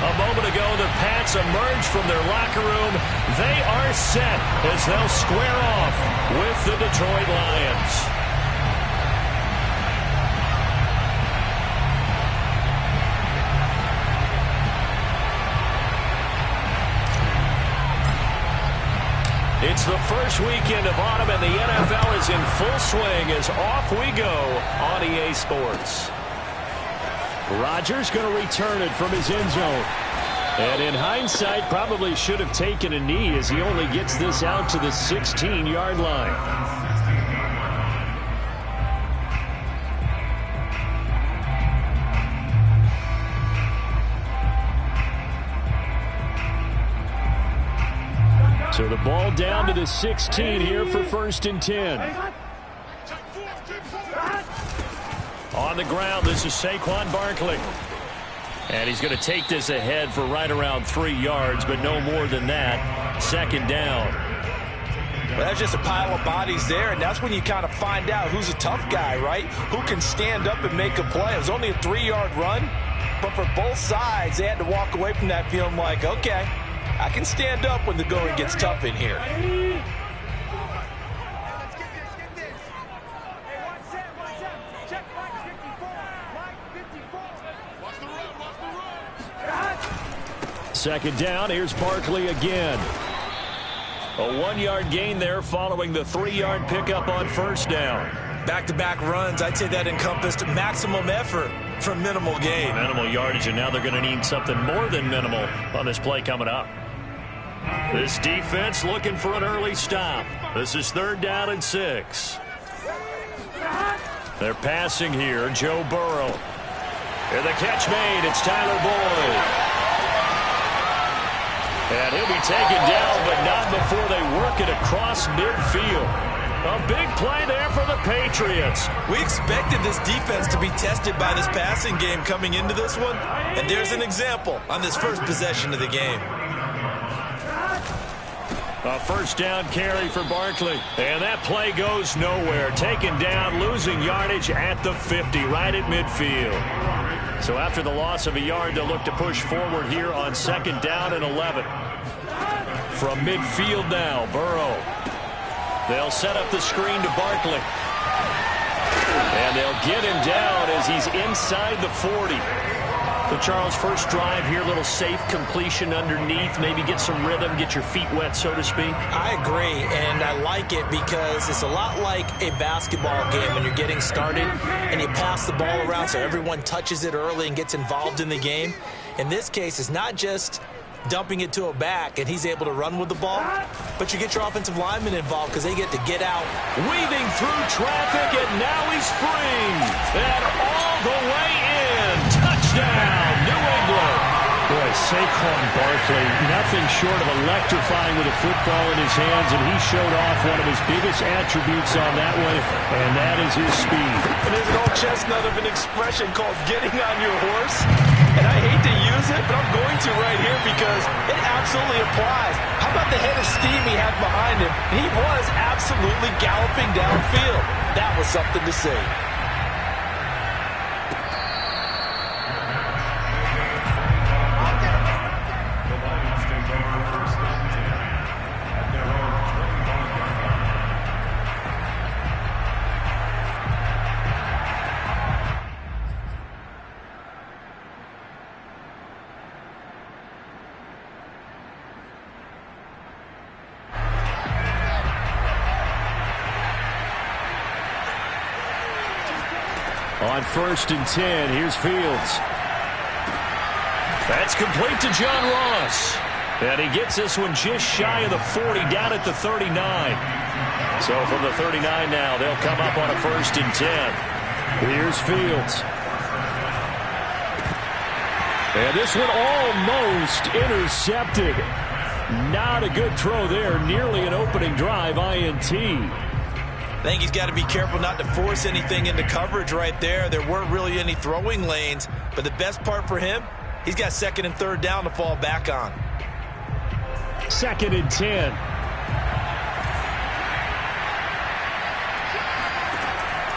A moment ago, the Pats emerged from their locker room. They are set as they'll square off with the Detroit Lions. It's the first weekend of autumn, and the NFL is in full swing as off we go on EA Sports. Rodgers going to return it from his end zone. And in hindsight, probably should have taken a knee as he only gets this out to the 16-yard line. So the ball down to the 16 here for 1st and 10. On the ground, this is Saquon Barkley. And he's going to take this ahead for right around 3 yards, but no more than that. 2nd down. Well, that's just a pile of bodies there, and that's when you kind of find out who's a tough guy, right? Who can stand up and make a play. It was only a 3-yard run, but for both sides, they had to walk away from that feeling like, okay, I can stand up when the going gets tough in here. Second down, here's Barkley again. A 1-yard gain there following the 3-yard pickup on 1st down. Back-to-back runs, I'd say that encompassed maximum effort for minimal gain. Minimal yardage, and now they're going to need something more than minimal on this play coming up. This defense looking for an early stop. This is 3rd down and 6. They're passing here, Joe Burrow. And the catch made, it's Tyler Boyd. And he'll be taken down, but not before they work it across midfield. A big play there for the Patriots. We expected this defense to be tested by this passing game coming into this one. And there's an example on this first possession of the game. A 1st down carry for Barkley. And that play goes nowhere. Taken down, losing yardage at the 50, right at midfield. So after the loss of a yard, they'll look to push forward here on 2nd down and 11. From midfield now, Burrow. They'll set up the screen to Barkley. And they'll get him down as he's inside the 40. So, Charles, first drive here, little safe completion underneath. Maybe get some rhythm, get your feet wet, so to speak. I agree, and I like it because it's a lot like a basketball game when you're getting started and you pass the ball around so everyone touches it early and gets involved in the game. In this case, it's not just dumping it to a back and he's able to run with the ball, but you get your offensive linemen involved because they get to get out. Weaving through traffic, and now he's free. And all the way in. Touchdown, New England. Boy, Saquon Barkley, nothing short of electrifying with a football in his hands, and he showed off one of his biggest attributes on that one, and that is his speed. And there's an old chestnut of an expression called getting on your horse, and I hate to use it, but I'm going to right here because it absolutely applies. How about the head of steam he had behind him? He was absolutely galloping downfield. That was something to see. On 1st and 10, here's Fields. That's complete to John Ross. And he gets this one just shy of the 40, down at the 39. So from the 39 now, they'll come up on a 1st and 10. Here's Fields. And this one almost intercepted. Not a good throw there. Nearly an opening drive, INT. I think he's got to be careful not to force anything into coverage right there. There weren't really any throwing lanes, but the best part for him, he's got 2nd and 3rd down to fall back on. 2nd and 10.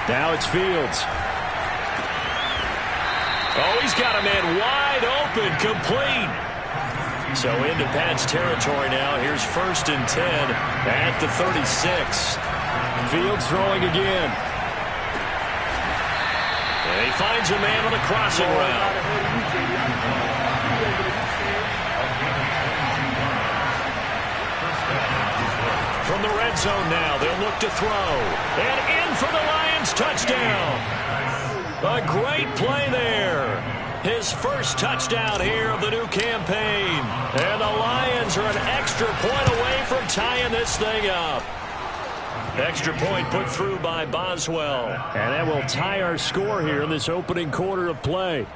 Now it's Fields. Oh, he's got a man wide open, complete. So into Pat's territory now. Here's 1st and 10 at the 36. Fields throwing again. And he finds a man on the crossing route. From the red zone now, they'll look to throw. And in for the Lions touchdown. A great play there. His first touchdown here of the new campaign. And the Lions are an extra point away from tying this thing up. Extra point put through by Boswell. And that will tie our score here in this opening quarter of play.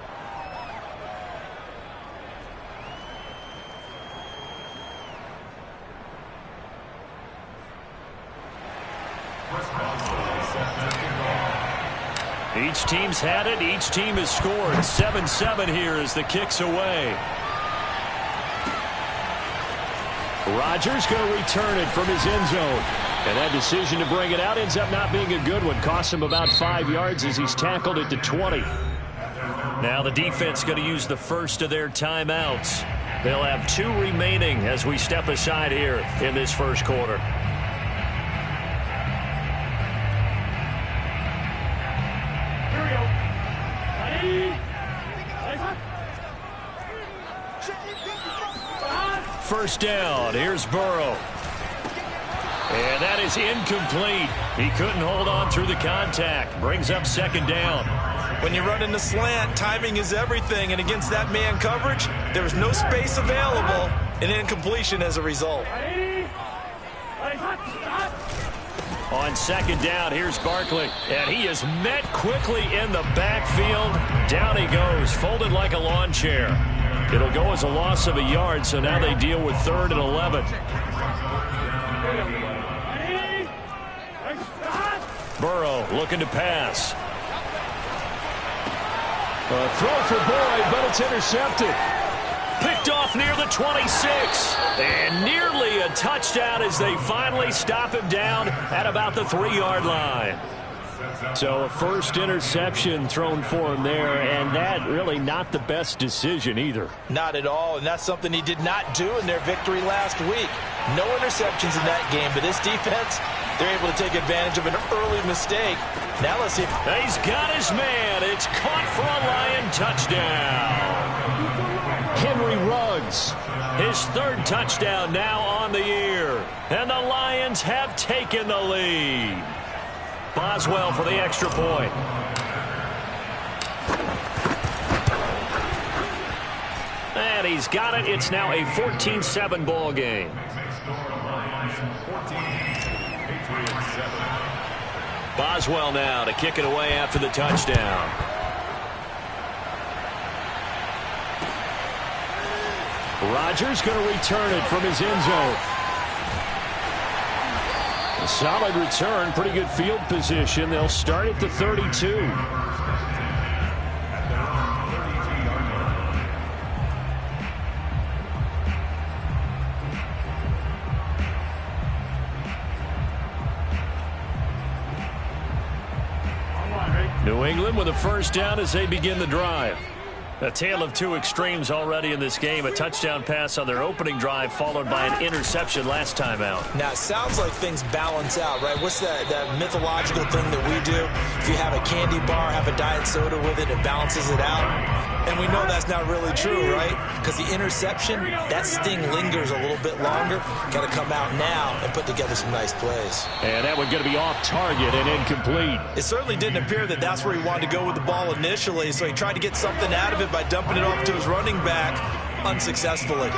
Each team's had it. Each team has scored. 7-7 here as the kick's away. Rodgers going to return it from his end zone. And that decision to bring it out ends up not being a good one. Costs him about 5 yards as he's tackled it to 20. Now the defense going to use the first of their timeouts. They'll have 2 remaining as we step aside here in this first quarter. First down. Here's Burrow. And that is incomplete. He couldn't hold on through the contact. Brings up 2nd down. When you run in the slant, timing is everything. And against that man coverage, there was no space available. An incompletion as a result. On 2nd down, here's Barkley. And he is met quickly in the backfield. Down he goes, folded like a lawn chair. It'll go as a loss of a yard, so now they deal with 3rd and 11. Burrow looking to pass. A throw for Boyd, but it's intercepted. Picked off near the 26. And nearly a touchdown as they finally stop him down at about the 3-yard line. So a first interception thrown for him there, and that really not the best decision either. Not at all, and that's something he did not do in their victory last week. No interceptions in that game, but this defense, they're able to take advantage of an early mistake. Now let's see if he's got his man. It's caught for a Lion touchdown. Henry Ruggs. His 3rd touchdown now on the year. And the Lions have taken the lead. Boswell for the extra point. And he's got it. It's now a 14-7 ball game. Boswell now to kick it away after the touchdown. Rodgers going to return it from his end zone. A solid return, pretty good field position. They'll start at the 32. New England with a first down as they begin the drive. A tale of 2 extremes already in this game. A touchdown pass on their opening drive followed by an interception last time out. Now, it sounds like things balance out, right? What's that mythological thing that we do? If you have a candy bar, have a diet soda with it, it balances it out. And we know that's not really true, right? Because the interception, that sting lingers a little bit longer. Got to come out now and put together some nice plays. And that one going to be off target and incomplete. It certainly didn't appear that that's where he wanted to go with the ball initially, so he tried to get something out of it by dumping it off to his running back unsuccessfully.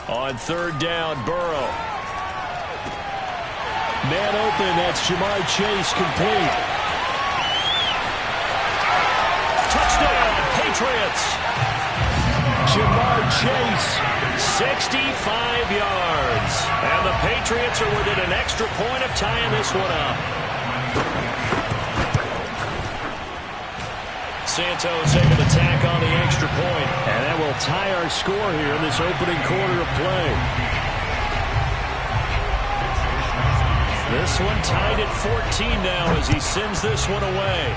On 3rd down, Burrow. Man open, that's Jamar Chase, complete. Touchdown, Patriots. Jamar Chase. 65 yards. And the Patriots are within an extra point of tying this one up. Santos able to tack on the extra point. And that will tie our score here in this opening quarter of play. This one tied at 14 now as he sends this one away.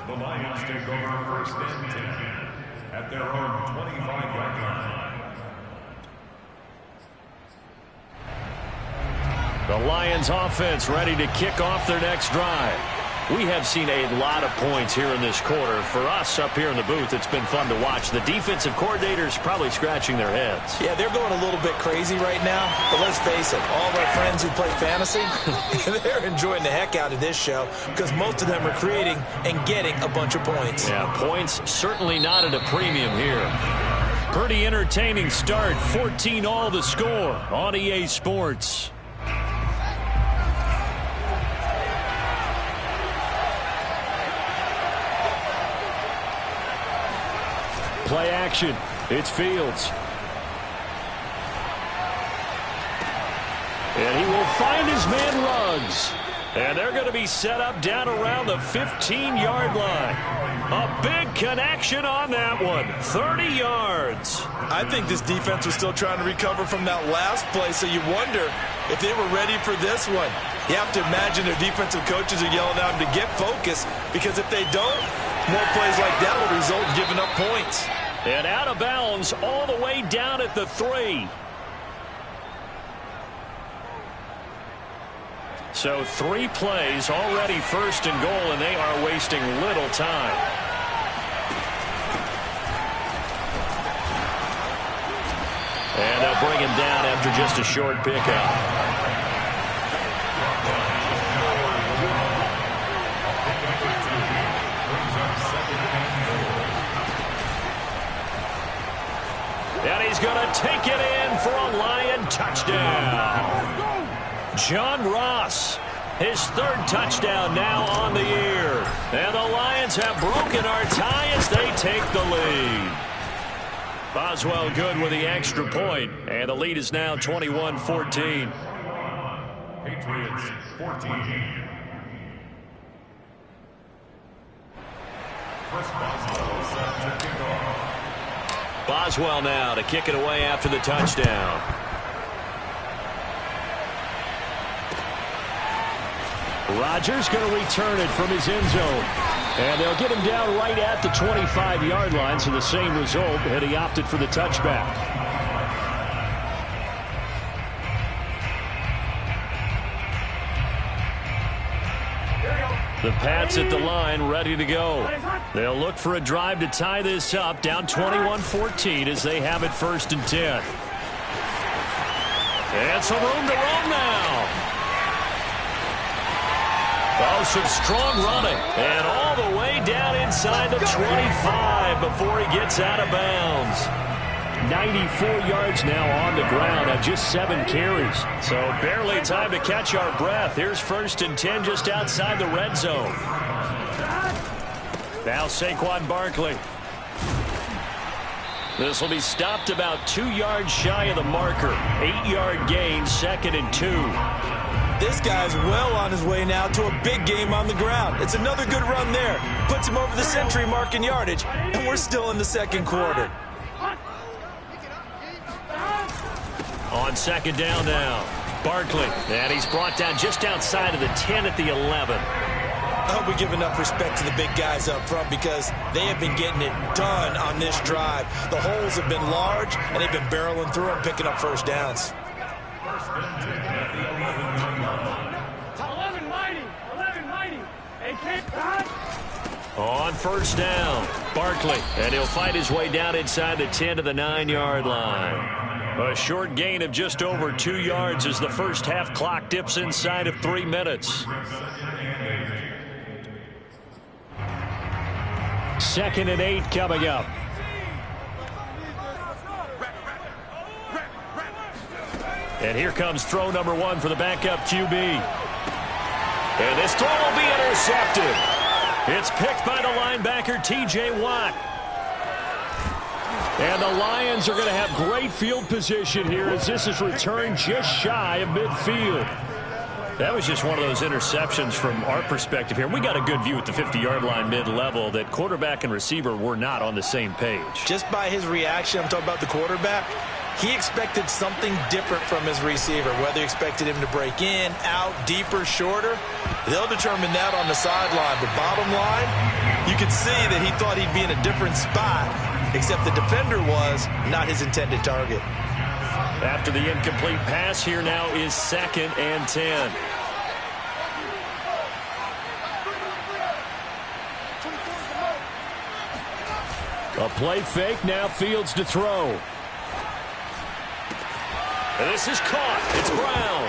The Lions take over first and 10 at their own 25-yard line. The Lions offense ready to kick off their next drive. We have seen a lot of points here in this quarter. For us up here in the booth, it's been fun to watch. The defensive coordinators probably scratching their heads. Yeah, they're going a little bit crazy right now. But let's face it, all of our friends who play fantasy, they're enjoying the heck out of this show because most of them are creating and getting a bunch of points. Yeah, points certainly not at a premium here. Pretty entertaining start. 14-all the score on EA Sports. Play action. It's Fields. And he will find his man Ruggs. And they're going to be set up down around the 15-yard line. A big connection on that one. 30 yards. I think this defense was still trying to recover from that last play, so you wonder if they were ready for this one. You have to imagine their defensive coaches are yelling at them to get focused, because if they don't, more plays like that will result in giving up points. And out of bounds all the way down at the 3. So 3 plays already first and goal, and they are wasting little time. And they'll bring him down after just a short pickup. And he's going to take it in for a Lion touchdown. John Ross, his 3rd touchdown now on the year. And the Lions have broken our tie as they take the lead. Boswell good with the extra point, and the lead is now 21-14. Patriots 14. Chris Boswell set to kick off. Boswell now to kick it away after the touchdown. Rodgers going to return it from his end zone. And they'll get him down right at the 25-yard line, so the same result, and he opted for the touchback. The Pats at the line, ready to go. They'll look for a drive to tie this up, down 21-14 as they have it 1st and 10. And some room to roam now. Oh, some strong running. And all the way down inside the 25 before he gets out of bounds. 94 yards now on the ground on just 7 carries. So barely time to catch our breath. Here's 1st and 10 just outside the red zone. Now Saquon Barkley. This will be stopped about 2 yards shy of the marker. 8-yard gain, 2nd and 2. This guy's well on his way now to a big game on the ground. It's another good run there. Puts him over the century mark in yardage, and we're still in the 2nd quarter. On 2nd down now, Barkley. And he's brought down just outside of the 10 at the 11. I hope we give enough respect to the big guys up front because they have been getting it done on this drive. The holes have been large, and they've been barreling through them, picking up 1st downs. On 1st down, Barkley, and he'll fight his way down inside the 10 to the 9-yard line. A short gain of just over 2 yards as the first half clock dips inside of 3 minutes. 2nd and 8 coming up. And here comes throw number 1 for the backup QB. And this throw will be intercepted. It's picked by the linebacker, T.J. Watt. And the Lions are going to have great field position here as this is returned just shy of midfield. That was just one of those interceptions from our perspective here. We got a good view at the 50-yard line mid-level that quarterback and receiver were not on the same page. Just by his reaction, I'm talking about the quarterback, he expected something different from his receiver, whether he expected him to break in, out, deeper, shorter. They'll determine that on the sideline. But bottom line, you could see that he thought he'd be in a different spot, except the defender was not his intended target. After the incomplete pass, here now is 2nd and 10. A play fake, now Fields to throw. And this is caught. It's Brown.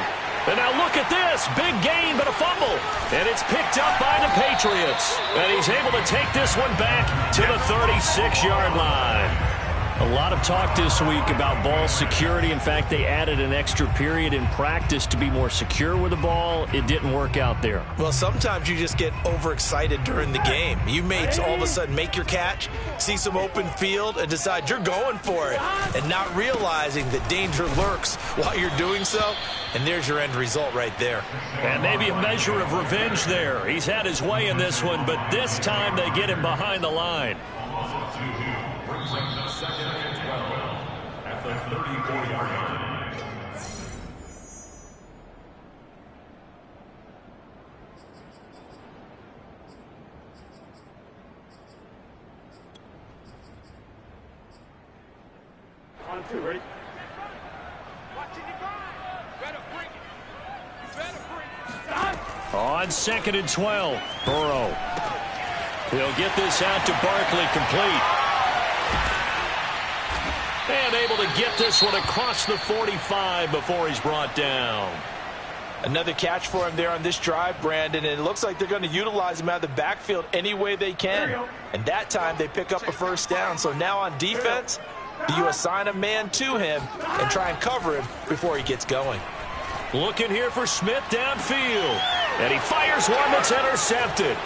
And now look at this. Big gain, but a fumble. And it's picked up by the Patriots. And he's able to take this one back to the 36-yard line. A lot of talk this week about ball security. In fact, they added an extra period in practice to be more secure with the ball. It didn't work out there. Well, sometimes you just get overexcited during the game. You may all of a sudden make your catch, see some open field, and decide you're going for it, and not realizing that danger lurks while you're doing so. And there's your end result right there. And maybe a measure of revenge there. He's had his way in this one, but this time they get him behind the line. At the 34-yard line. On 2, ready? On 2nd and 12, Burrow. He'll get this out to Barkley, complete. And able to get this one across the 45 before he's brought down. Another catch for him there on this drive, Brandon, and it looks like they're going to utilize him out of the backfield any way they can. And that time they pick up a first down. So now on defense, do you assign a man to him and try and cover him before he gets going? Looking here for Smith downfield. And he fires one that's intercepted.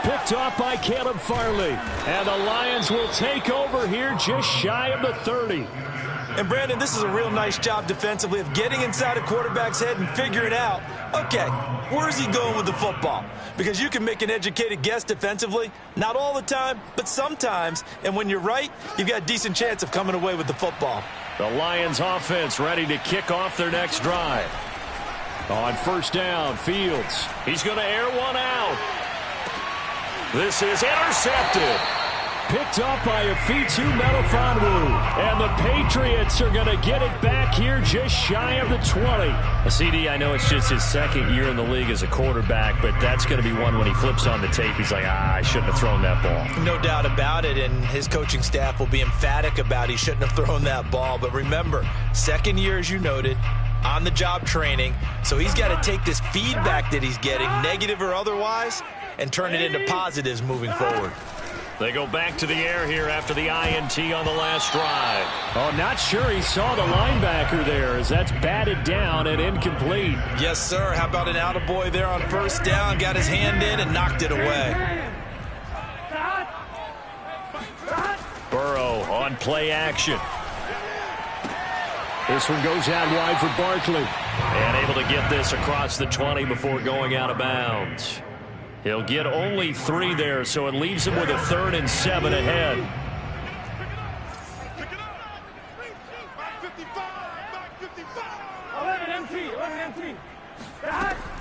Picked off by Caleb Farley. And the Lions will take over here just shy of the 30. And, Brandon, this is a real nice job defensively of getting inside a quarterback's head and figuring out, okay, where's he going with the football? Because you can make an educated guess defensively, not all the time, but sometimes. And when you're right, you've got a decent chance of coming away with the football. The Lions offense ready to kick off their next drive. On first down, Fields. He's going to air one out. This is intercepted. Picked up by Afitu Melifonwu. And the Patriots are going to get it back here just shy of the 20. CD, I know it's just his 2nd year in the league as a quarterback, but that's going to be one when he flips on the tape. He's like, I shouldn't have thrown that ball. No doubt about it, and his coaching staff will be emphatic about he shouldn't have thrown that ball. But remember, 2nd year, as you noted, on-the-job training. So he's got to take this feedback that he's getting, negative or otherwise, and turn it into positives moving forward. They go back to the air here after the INT on the last drive. Oh, not sure he saw the linebacker there as that's batted down and incomplete. Yes, sir. How about an attaboy there on first down? Got his hand in and knocked it away. Burrow on play action. This one goes out wide for Barkley. And able to get this across the 20 before going out of bounds. He'll get only 3 there, so it leaves him with a 3rd and 7 ahead.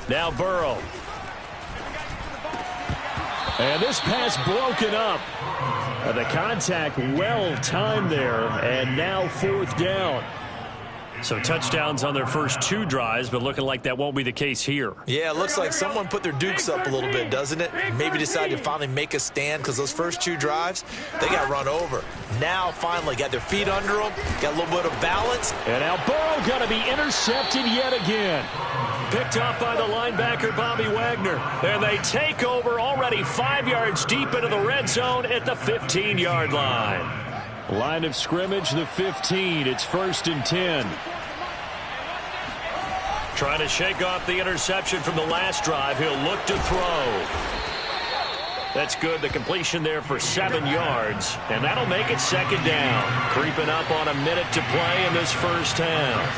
Now Burrow. And this pass broken up. The contact well timed there, and now 4th down. So touchdowns on their first 2 drives, but looking like that won't be the case here. Yeah, it looks like someone put their dukes up a little bit, doesn't it? Maybe decided to finally make a stand because those first 2 drives, they got run over. Now, finally, got their feet under them, got a little bit of balance. And now Burrow going to be intercepted yet again. Picked off by the linebacker, Bobby Wagner. And they take over already 5 yards deep into the red zone at the 15-yard line. Line of scrimmage, the 15. It's 1st and 10. Trying to shake off the interception from the last drive. He'll look to throw. That's good. The completion there for 7 yards. And that'll make it 2nd down. Creeping up on a minute to play in this first half.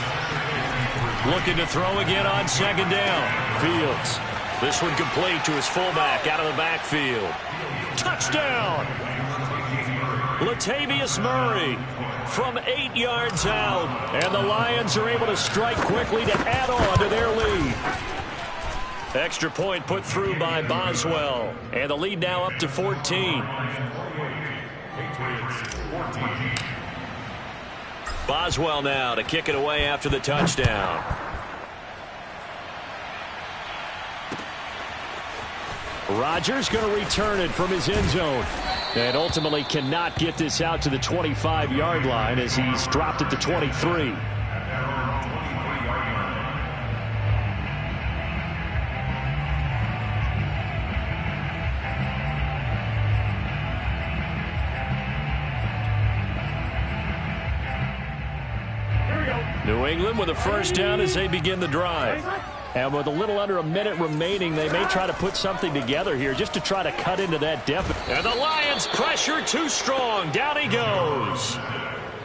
Looking to throw again on 2nd down. Fields. This one complete to his fullback out of the backfield. Touchdown! Latavius Murray from 8 yards out. And the Lions are able to strike quickly to add on to their lead. Extra point put through by Boswell. And the lead now up to 14. Boswell now to kick it away after the touchdown. Rodgers going to return it from his end zone. And ultimately cannot get this out to the 25-yard line as he's dropped at the 23. New England with a 1st down as they begin the drive. And with a little under a minute remaining, they may try to put something together here just to try to cut into that deficit. And the Lions pressure too strong. Down he goes.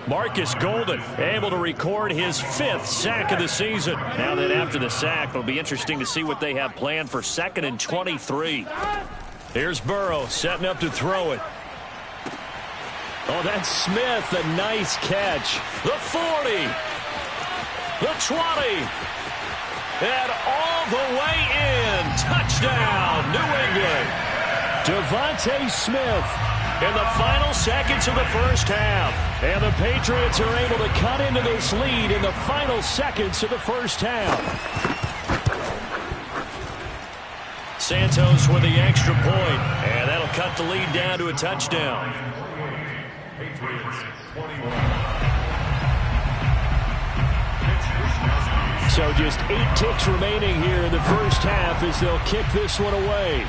Marcus Golden able to record his 5th sack of the season. Now that after the sack, it'll be interesting to see what they have planned for 2nd and 23. Here's Burrow setting up to throw it. Oh, that's Smith. A nice catch. The 40. The 20. And all the way in. Touchdown, New England. Devontae Smith in the final seconds of the first half. And the Patriots are able to cut into this lead in the final seconds of the first half. Santos with the extra point. And that'll cut the lead down to a touchdown. Patriots 21. So just 8 ticks remaining here in the first half as they'll kick this one away.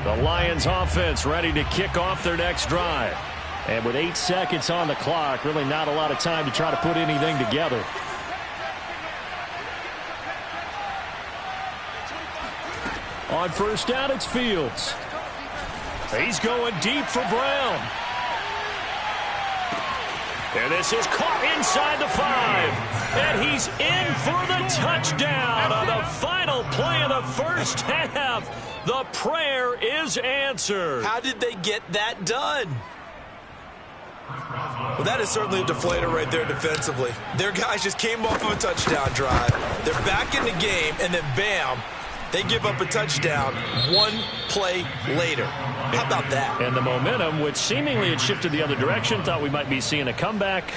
The Lions offense ready to kick off their next drive. And with 8 seconds on the clock, really not a lot of time to try to put anything together. On 1st down, it's Fields. He's going deep for Brown. And this is caught inside the 5. And he's in for the touchdown on the final play of the first half. The prayer is answered. How did they get that done? Well, that is certainly a deflator right there defensively. Their guys just came off of a touchdown drive. They're back in the game, and then bam, they give up a touchdown 1 play later. How about that? And the momentum, which seemingly had shifted the other direction, thought we might be seeing a comeback.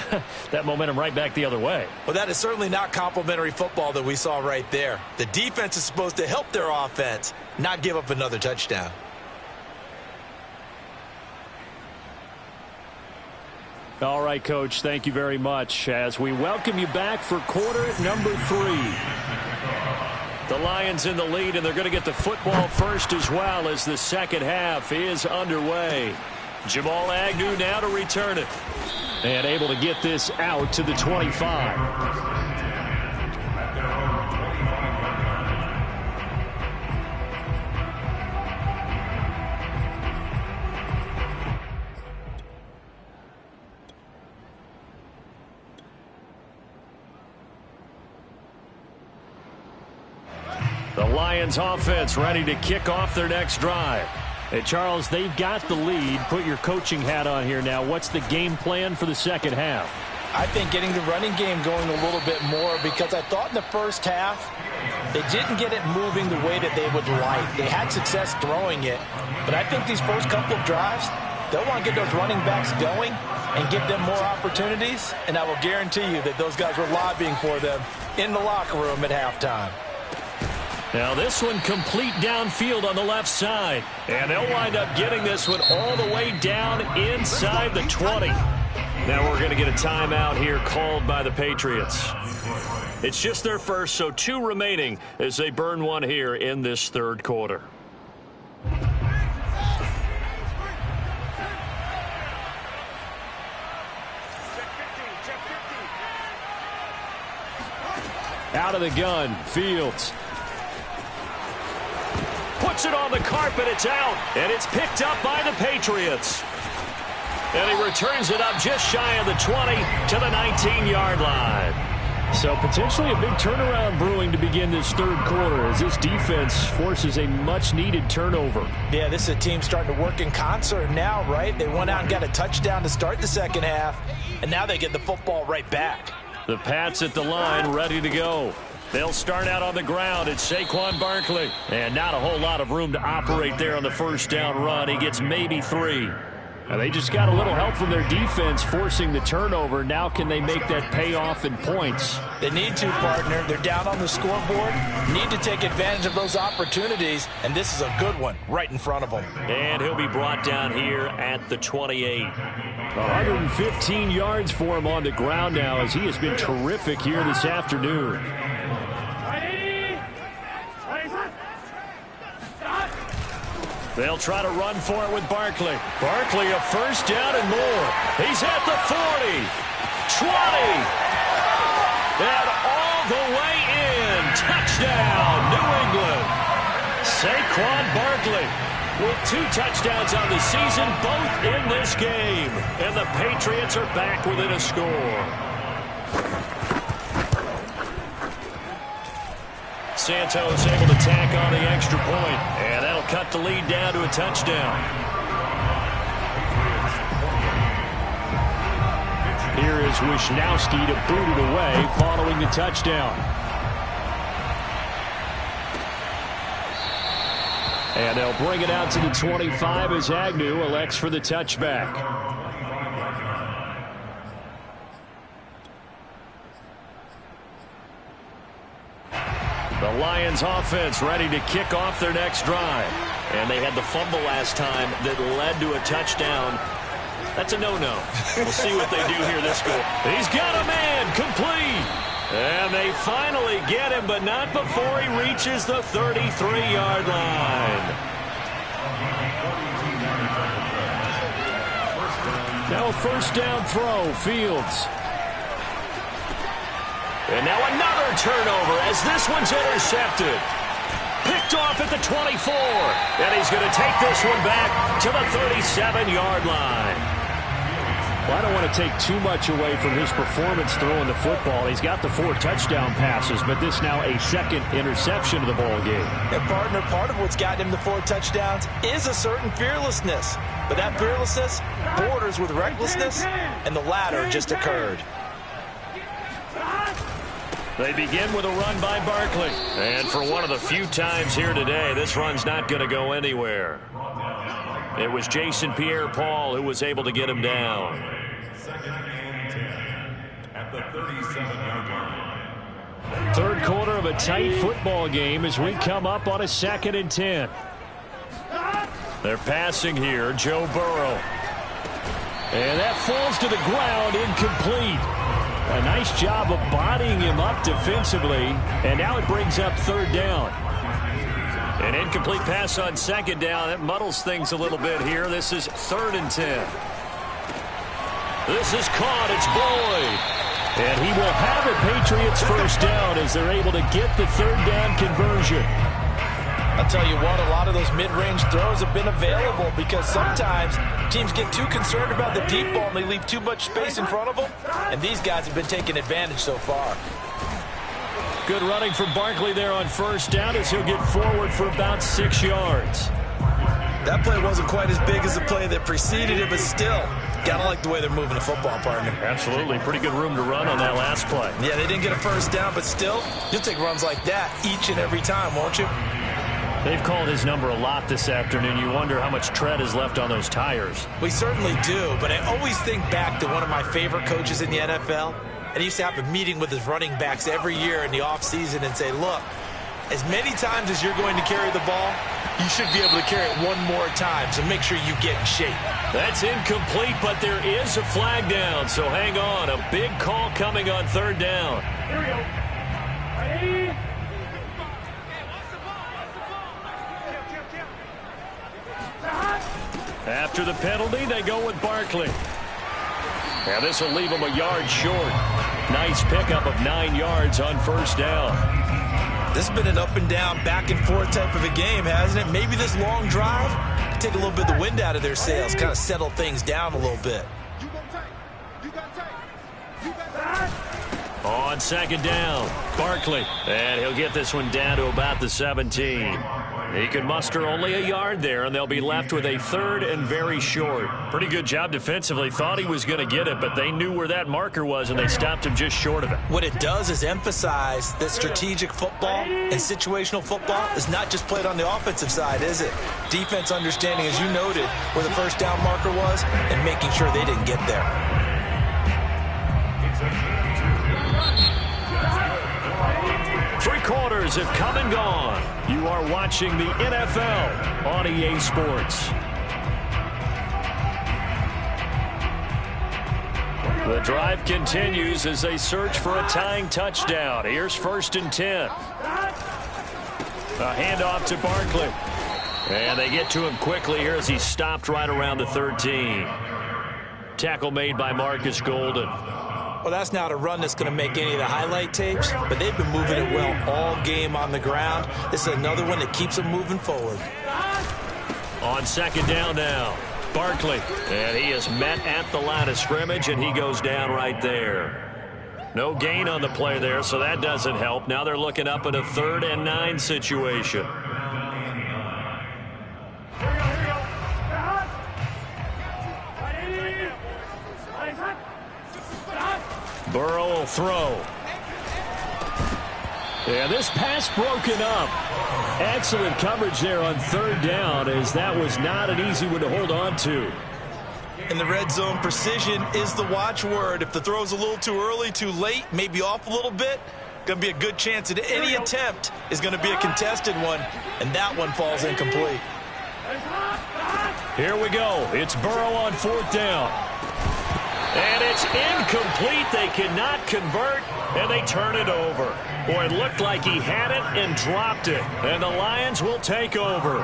That momentum right back the other way. Well, that is certainly not complimentary football that we saw right there. The defense is supposed to help their offense, not give up another touchdown. All right, Coach, thank you very much as we welcome you back for quarter number 3. The Lions in the lead, and they're going to get the football first as well as the second half is underway. Jamal Agnew now to return it. And able to get this out to the 25. The Lions offense ready to kick off their next drive. Hey, Charles, they've got the lead. Put your coaching hat on here now. What's the game plan for the second half? I think getting the running game going a little bit more, because I thought in the first half they didn't get it moving the way that they would like. They had success throwing it, but I think these first couple of drives, they'll want to get those running backs going and give them more opportunities, and I will guarantee you that those guys were lobbying for them in the locker room at halftime. Now this one complete downfield on the left side. And they'll wind up getting this one all the way down inside the 20. Now we're going to get a timeout here called by the Patriots. It's just their first, so 2 remaining as they burn one here in this third quarter. Out of the gun, Fields. Puts it on the carpet, it's out, and it's picked up by the Patriots. And he returns it up just shy of the 20 to the 19-yard line. So potentially a big turnaround brewing to begin this third quarter as this defense forces a much-needed turnover. Yeah, this is a team starting to work in concert now, right? They went out and got a touchdown to start the second half, and now they get the football right back. The Pats at the line, ready to go. They'll start out on the ground. It's Saquon Barkley. And not a whole lot of room to operate there on the first down run. He gets maybe 3. And they just got a little help from their defense forcing the turnover. Now can they make that pay off in points? They need to, partner. They're down on the scoreboard. Need to take advantage of those opportunities. And this is a good one right in front of them. And he'll be brought down here at the 28. 115 yards for him on the ground now as he has been terrific here this afternoon. They'll try to run for it with Barkley. Barkley a first down and more. He's at the 40, 20, and all the way in. Touchdown, New England. Saquon Barkley with 2 touchdowns on the season, both in this game. And the Patriots are back within a score. Santos able to tack on the extra point, and that'll cut the lead down to a touchdown. Here is Wisnowski to boot it away following the touchdown. And they'll bring it out to the 25 as Agnew elects for the touchback. The Lions offense ready to kick off their next drive. And they had the fumble last time that led to a touchdown. That's a no-no. We'll see what they do here this go. He's got a man, complete. And they finally get him, but not before he reaches the 33-yard line. Now a first down throw, Fields. And now another turnover as this one's intercepted. Picked off at the 24. And he's going to take this one back to the 37-yard line. Well, I don't want to take too much away from his performance throwing the football. He's got the 4 touchdown passes, but this now a second interception of the ball game. And partner, part of what's gotten him the 4 touchdowns is a certain fearlessness. But that fearlessness borders with recklessness, and the latter just occurred. They begin with a run by Barkley. And for one of the few times here today, this run's not going to go anywhere. It was Jason Pierre-Paul who was able to get him down. Second and 10 at the 37-yard line. Third quarter of a tight football game as we come up on a 2nd and 10. They're passing here, Joe Burrow. And that falls to the ground, incomplete. A nice job of bodying him up defensively, and now it brings up 3rd down. An incomplete pass on 2nd down. That muddles things a little bit here. This is 3rd and 10. This is caught. It's Boyd. And he will have a Patriots first down as they're able to get the 3rd down conversion. I'll tell you what, a lot of those mid-range throws have been available because sometimes teams get too concerned about the deep ball and they leave too much space in front of them. And these guys have been taking advantage so far. Good running from Barkley there on first down as he'll get forward for about 6 yards. That play wasn't quite as big as the play that preceded it, but still, gotta like the way they're moving the football, partner. Absolutely. Pretty good room to run on that last play. Yeah, they didn't get a first down, but still, you'll take runs like that each and every time, won't you? They've called his number a lot this afternoon. You wonder how much tread is left on those tires. We certainly do, but I always think back to one of my favorite coaches in the NFL, and he used to have a meeting with his running backs every year in the offseason and say, look, as many times as you're going to carry the ball, you should be able to carry it one more time, so make sure you get in shape. That's incomplete, but there is a flag down, so hang on. A big call coming on third down. Here we go. Ready? After the penalty, they go with Barkley. Now this will leave him a yard short. Nice pickup of 9 yards on first down. This has been an up and down, back and forth type of a game, hasn't it? Maybe this long drive can take a little bit of the wind out of their sails, kind of settle things down a little bit. On second down, Barkley. And he'll get this one down to about the 17. He could muster only a yard there, and they'll be left with a third and very short. Pretty good job defensively. Thought he was going to get it, but they knew where that marker was, and they stopped him just short of it. What it does is emphasize that strategic football and situational football is not just played on the offensive side, is it? Defense understanding, as you noted, where the first down marker was and making sure they didn't get there. Three quarters have come and gone. You are watching the NFL on EA Sports. The drive continues as they search for a tying touchdown. Here's 1st and 10. A handoff to Barkley. And they get to him quickly here as he stopped right around the 13. Tackle made by Marcus Golden. Well, that's not a run that's going to make any of the highlight tapes, but they've been moving it well all game on the ground. This is another one that keeps them moving forward. On second down now, Barkley. And he is met at the line of scrimmage, and he goes down right there. No gain on the play there, so that doesn't help. Now they're looking up at a 3rd and 9 situation. Burrow will throw. And this pass broken up. Excellent coverage there on 3rd down, as that was not an easy one to hold on to. In the red zone, precision is the watchword. If the throw's a little too early, too late, maybe off a little bit, going to be a good chance that any attempt is going to be a contested one, and that one falls incomplete. Here we go. It's Burrow on 4th down. And it's incomplete. They cannot convert, and they turn it over. Boy, it looked like he had it and dropped it. And the Lions will take over.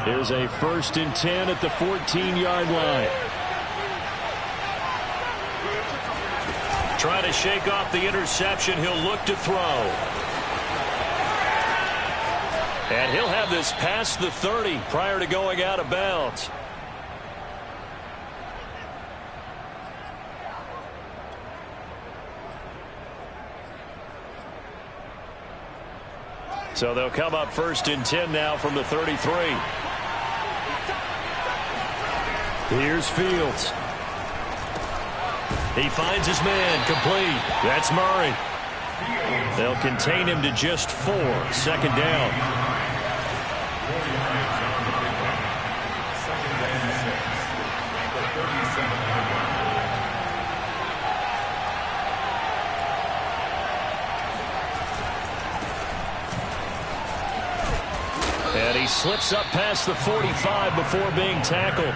Here's a 1st and 10 at the 14-yard line. Trying to shake off the interception. He'll look to throw. And he'll have this past the 30 prior to going out of bounds. So they'll come up 1st and 10 now from the 33. Here's Fields. He finds his man, complete. That's Murray. They'll contain him to just 4. 2nd down. And he slips up past the 45 before being tackled.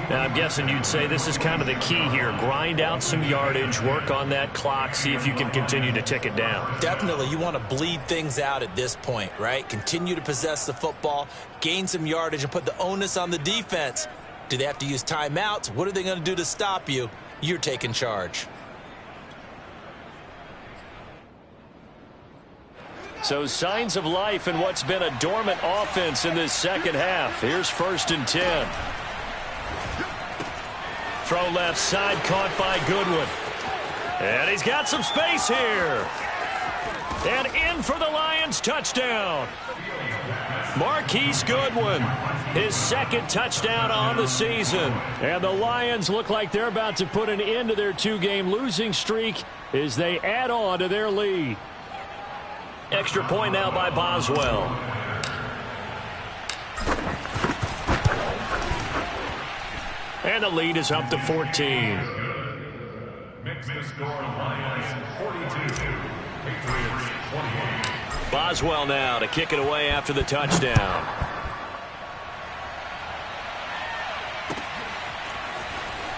Now, I'm guessing you'd say this is kind of the key here. Grind out some yardage, work on that clock, see if you can continue to tick it down. Definitely. You want to bleed things out at this point, right? Continue to possess the football, gain some yardage, and put the onus on the defense. Do they have to use timeouts? What are they going to do to stop you? You're taking charge. So signs of life in what's been a dormant offense in this second half. Here's 1st and 10. Throw left side, caught by Goodwin. And he's got some space here. And in for the Lions touchdown. Marquise Goodwin, his second touchdown on the season. And the Lions look like they're about to put an end to their two-game losing streak as they add on to their lead. Extra point now by Boswell. And the lead is up to 14. Makes the score Lions 42, Patriots 28. Boswell now to kick it away after the touchdown.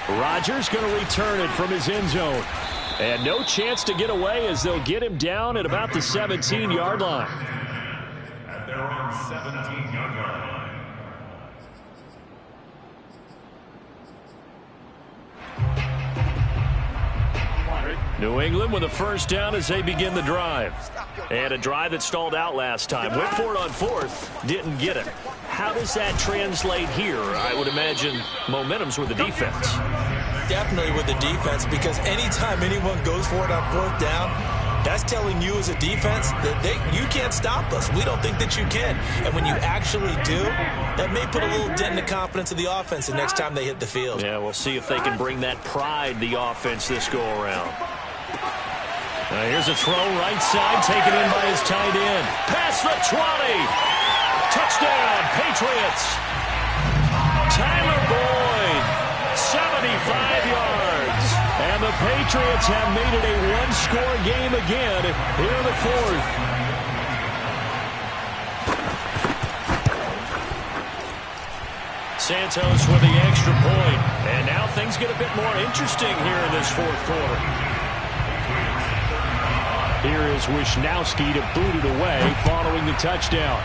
Rodgers going to return it from his end zone. And no chance to get away as they'll get him down at about the 17-yard line. At their own 17-yard line. New England with a first down as they begin the drive. And a drive that stalled out last time. Went for it on fourth, didn't get it. How does that translate here? I would imagine momentum's with the defense. Definitely with the defense, because anytime anyone goes for it on fourth down, that's telling you as a defense that you can't stop us. We don't think that you can. And when you actually do, that may put a little dent in the confidence of the offense the next time they hit the field. Yeah, we'll see if they can bring that pride, the offense, this go-around. Here's a throw right side, taken in by his tight end. Past the 20. Touchdown, Patriots. Tyler Boyd, 75 yards. And the Patriots have made it a one-score game again here in the fourth. Santos with the extra point. And now things get a bit more interesting here in this fourth quarter. Here is Wisnowski to boot it away following the touchdown.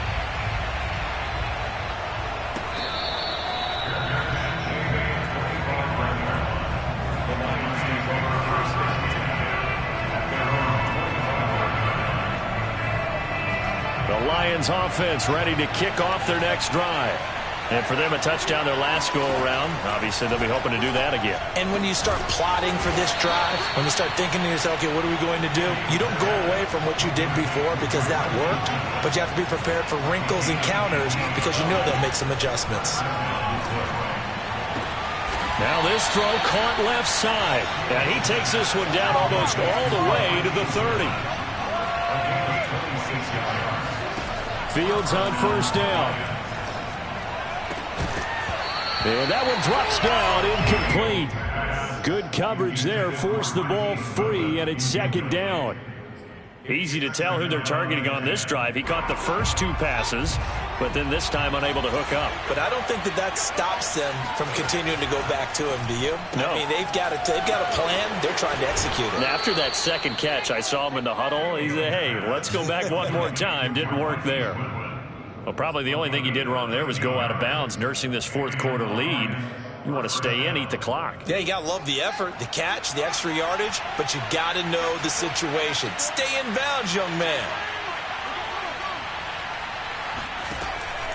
The Lions offense ready to kick off their next drive. And for them, a touchdown their last go-around. Obviously, they'll be hoping to do that again. And when you start plotting for this drive, when you start thinking to yourself, okay, what are we going to do? You don't go away from what you did before because that worked, but you have to be prepared for wrinkles and counters because you know they'll make some adjustments. Now this throw caught left side. And he takes this one down almost all the way to the 30. Fields on first down. And that one drops down, incomplete. Good coverage there, forced the ball free, and it's second down. Easy to tell who they're targeting on this drive. He caught the first two passes, but then this time unable to hook up. But I don't think that stops them from continuing to go back to him, do you? No. I mean, they've got a plan. They're trying to execute it. And after that second catch, I saw him in the huddle. He said, hey, let's go back one more time. Didn't work there. Well, probably the only thing he did wrong there was go out of bounds, nursing this fourth quarter lead. You want to stay in, eat the clock. Yeah, you got to love the effort, the catch, the extra yardage, but you got to know the situation. Stay in bounds, young man.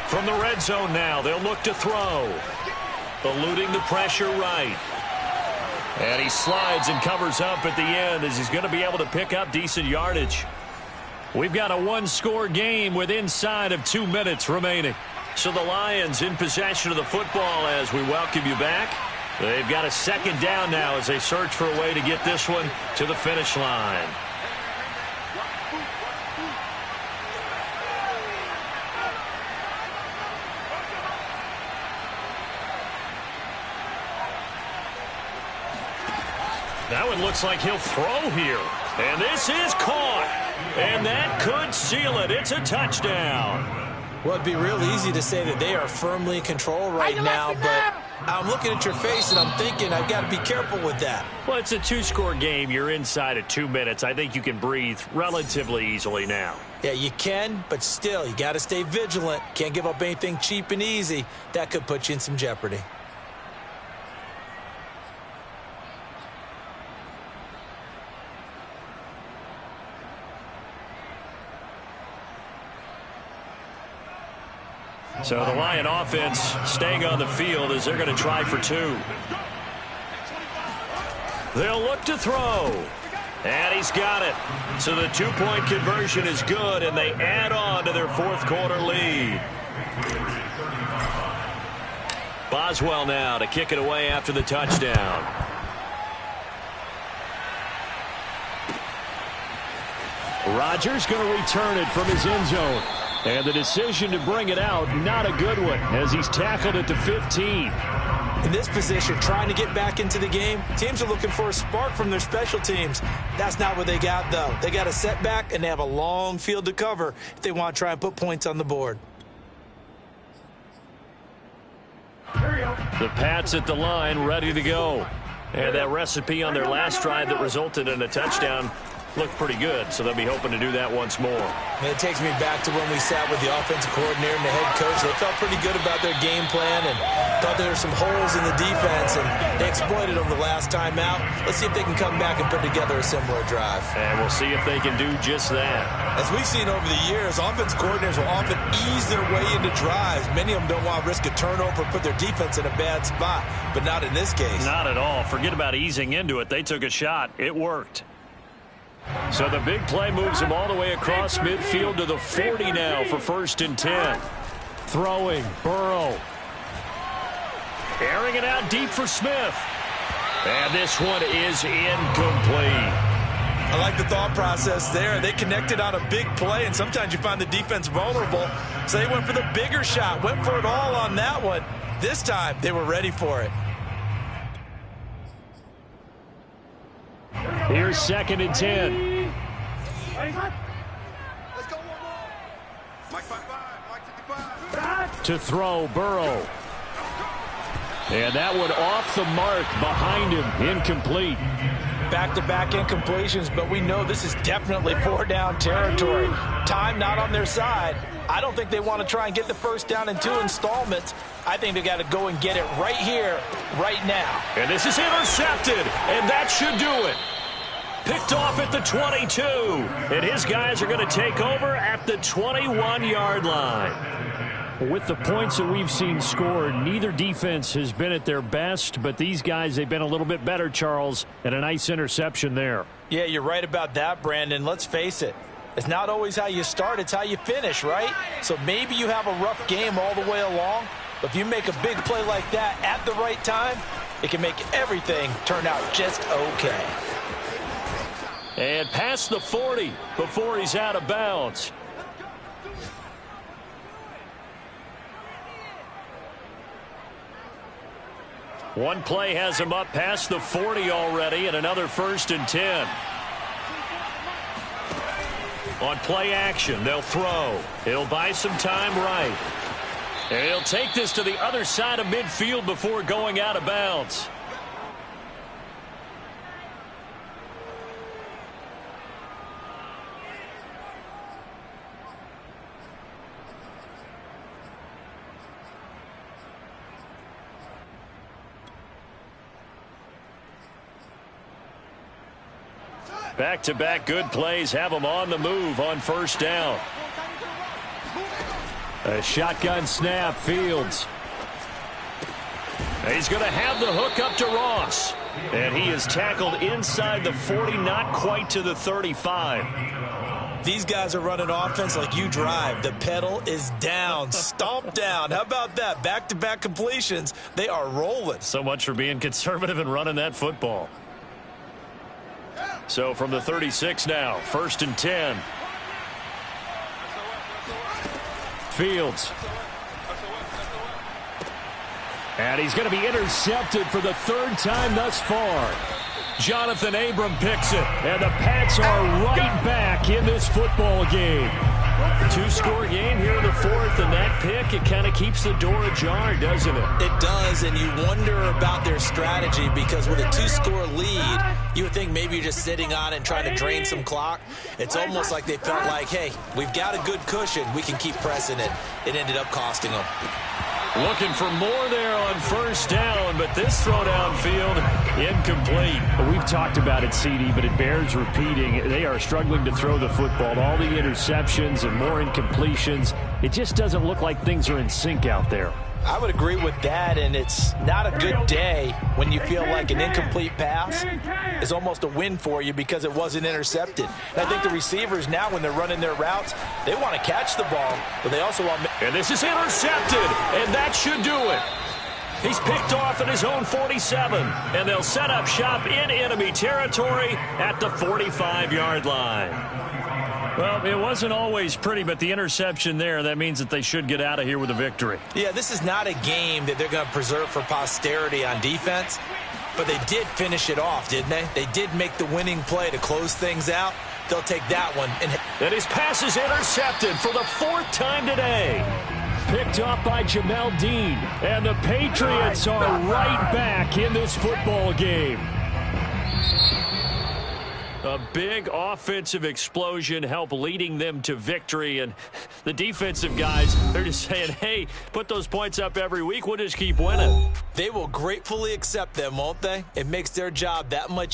From the red zone now, they'll look to throw. Eluding the pressure right. And he slides and covers up at the end as he's going to be able to pick up decent yardage. We've got a one-score game with inside of 2 minutes remaining. So the Lions in possession of the football as we welcome you back. They've got a second down now as they search for a way to get this one to the finish line. That one looks like he'll throw here. And this is caught. And that could seal it. It's a touchdown. Well, it'd be real easy to say that they are firmly in control right now, but I'm looking at your face and I'm thinking I've got to be careful with that. Well, it's a two-score game. You're inside of 2 minutes. I think you can breathe relatively easily now. Yeah, you can, but still, you got to stay vigilant. Can't give up anything cheap and easy. That could put you in some jeopardy. So the Lion offense staying on the field as they're going to try for two. They'll look to throw. And he's got it. So the two-point conversion is good, and they add on to their fourth quarter lead. Boswell now to kick it away after the touchdown. Rodgers going to return it from his end zone. And the decision to bring it out, not a good one, as he's tackled at the 15. In this position, trying to get back into the game, teams are looking for a spark from their special teams. That's not what they got, though. They got a setback, and they have a long field to cover if they want to try and put points on the board. The Pats at the line, ready to go. And that recipe on their last drive that resulted in a touchdown looked pretty good, so they'll be hoping to do that once more. And it takes me back to when we sat with the offensive coordinator and the head coach. They felt pretty good about their game plan and thought there were some holes in the defense, and they exploited them the last time out. Let's see if they can come back and put together a similar drive. And we'll see if they can do just that. As we've seen over the years, offensive coordinators will often ease their way into drives. Many of them don't want to risk a turnover or put their defense in a bad spot, but not in this case. Not at all. Forget about easing into it. They took a shot. It worked. So the big play moves him all the way across midfield to the 40 now for 1st and 10. Throwing, Burrow. Airing it out deep for Smith. And this one is incomplete. I like the thought process there. They connected on a big play, and sometimes you find the defense vulnerable. So they went for the bigger shot, went for it all on that one. This time, they were ready for it. Here's 2nd and 10. Let's go, Mike 55, Mike 55. To throw, Burrow. And that one off the mark behind him, incomplete. Back-to-back incompletions, but we know this is definitely 4-down territory. Time not on their side. I don't think they want to try and get the first down in 2 installments. I think they got to go and get it right here, right now. And this is intercepted, and that should do it. Picked off at the 22, and his guys are going to take over at the 21-yard line. With the points that we've seen scored, neither defense has been at their best, but these guys, they've been a little bit better, Charles, and a nice interception there. Yeah, you're right about that, Brandon. Let's face it. It's not always how you start, it's how you finish, right? So maybe you have a rough game all the way along, but if you make a big play like that at the right time, it can make everything turn out just okay. And past the 40 before he's out of bounds. One play has him up past the 40 already, and another 1st and 10. On play action, they'll throw. It'll buy some time right. And he'll take this to the other side of midfield before going out of bounds. Back-to-back good plays have them on the move on 1st down. A shotgun snap, Fields. He's going to have the hook up to Ross. And he is tackled inside the 40, not quite to the 35. These guys are running offense like you drive. The pedal is down, stomp down. How about that? Back-to-back completions. They are rolling. So much for being conservative and running that football. So from the 36 now, 1st and 10. Fields. And he's going to be intercepted for the 3rd time thus far. Jonathan Abram picks it. And the Pats are right back in this football game. 2-score game here in the 4th, and that pick, it kind of keeps the door ajar, doesn't it? It does, and you wonder about their strategy because with a 2-score lead, you would think maybe you're just sitting on it and trying to drain some clock. It's almost like they felt like, hey, we've got a good cushion. We can keep pressing it. It ended up costing them. Looking for more there on 1st down, but this throw downfield, incomplete. We've talked about it, CD, but it bears repeating. They are struggling to throw the football. All the interceptions and more incompletions. It just doesn't look like things are in sync out there. I would agree with that, and it's not a good day when you feel like an incomplete pass is almost a win for you because it wasn't intercepted. And I think the receivers now, when they're running their routes, they want to catch the ball, but they also want... And this is intercepted, and that should do it. He's picked off at his own 47, and they'll set up shop in enemy territory at the 45-yard line. Well, it wasn't always pretty, but the interception there, that means that they should get out of here with a victory. Yeah, this is not a game that they're going to preserve for posterity on defense, but they did finish it off, didn't they? They did make the winning play to close things out. They'll take that one. And his pass is intercepted for the 4th time today. Picked off by Jamel Dean, and the Patriots are right back in this football game. A big offensive explosion helped leading them to victory, and the defensive guys, they're just saying, hey, put those points up every week, we'll just keep winning. They will gratefully accept them, won't they? It makes their job that much